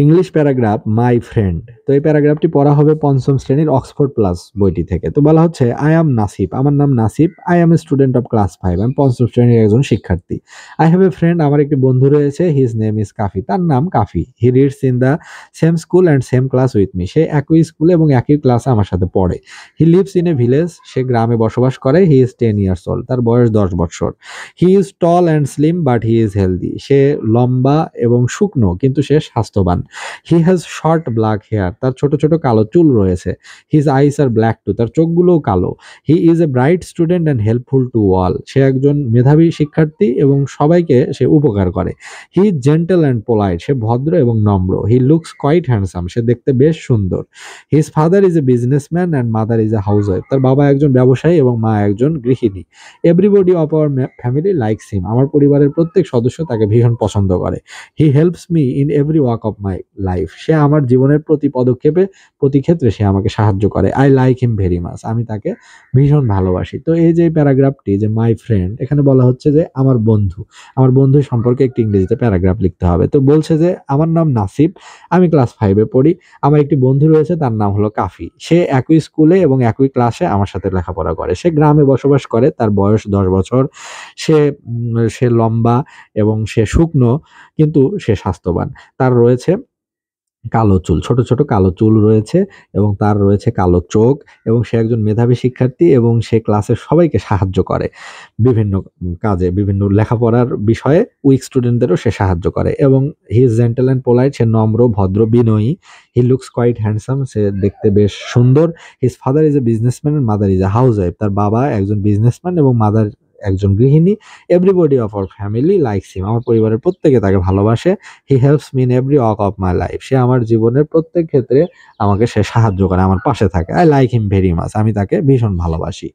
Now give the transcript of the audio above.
English paragraph my friend. তো এই প্যারাগ্রাফটি পড়া হবে পঞ্চম শ্রেণীর অক্সফোর্ড প্লাস বইটি থেকে। তো বলা হচ্ছে, আই অ্যাম নাসিব, আমার নাম Nasib. I am a student of class 5, আমি পঞ্চম শ্রেণীর একজন শিক্ষার্থী। আই হ্যাভ এ ফ্রেন্ড, আমার একটি বন্ধু রয়েছে। হিজ নেম ইজ কাফি, তার নাম Kafi. He reads in the same school and same class with me, সে একই স্কুলে এবং একই ক্লাসে আমার সাথে পড়ে। He lives in a village, সে গ্রামে বসবাস করে। হি ইজ 10 ইয়ার্স ওল্ড, তার বয়স 10 বছর। He is tall and slim but he is healthy, সে লম্বা এবং শুকনো কিন্তু সে স্বাস্থ্যবান। He has short black hair, তার ছোট ছোট কালো চুল রয়েছে। His eyes are black too, তার চোখগুলোও কালো। He is a bright student and helpful to all, সে একজন মেধাবী শিক্ষার্থী এবং সবাইকে সে উপকার করে। He is gentle and polite, সে ভদ্র এবং নম্র। হি লুকস কোয়াইট হ্যান্ডসাম, সে দেখতে বেশ সুন্দর। His father is a businessman and mother is a house wife, তার বাবা একজন ব্যবসায়ী এবং মা একজন গৃহিণী। Everybody of our family likes him, আমার পরিবারের প্রত্যেক সদস্য তাকে ভীষণ পছন্দ করে। He helps me in every walk of my life, সে আমার জীবনের প্রতি পদক্ষেপে প্রতি ক্ষেত্রে সে আমাকে সাহায্য করে। I like him very much, আমি তাকে ভীষণ ভালোবাসি। তো এই যে প্যারাগ্রাফটি, যে মাই ফ্রেন্ড, এখানে বলা হচ্ছে যে আমার বন্ধু, আমার বন্ধু সম্পর্কে একটি ইংরেজিতে প্যারাগ্রাফ লিখতে হবে। তো বলছে যে আমার নাম নাসিব, আমি ক্লাস 5-এ পড়ি। আমার একটি বন্ধু রয়েছে, তার নাম হলো কাফি। সে একই স্কুলে এবং একই ক্লাসে আমার সাথে লেখাপড়া করে। সে গ্রামে বসবাস করে, তার বয়স 10 বছর। সে লম্বা এবং সে শুকনো কিন্তু সে স্বাস্থ্যবান। তার রয়েছে কালো চুল, ছোট ছোট কালো চুল রয়েছে এবং তার রয়েছে কালো চোখ, এবং সে একজন মেধাবী শিক্ষার্থী এবং সে ক্লাসের সবাইকে সাহায্য করে বিভিন্ন কাজে, বিভিন্ন লেখাপড়ার বিষয়ে উইক স্টুডেন্টদেরও সে সাহায্য করে। এবং he is gentle and polite, সে নম্র, ভদ্র, বিনয়ী। হি লুকস কোয়াইট হ্যান্ডসাম, সে দেখতে বেশ সুন্দর। His father is a businessman and mother is a house wife, তার বাবা একজন বিজনেসম্যান এবং মাদার একজন গৃহিণী। Everybody of our family likes him, আমার পরিবারের প্রত্যেকে তাকে ভালোবাসে। He helps me in every walk of my life, সে আমার জীবনের প্রত্যেক ক্ষেত্রে আমাকে সে সাহায্য করে, আমার পাশে থাকে। I like him very much, আমি তাকে ভীষণ ভালোবাসি।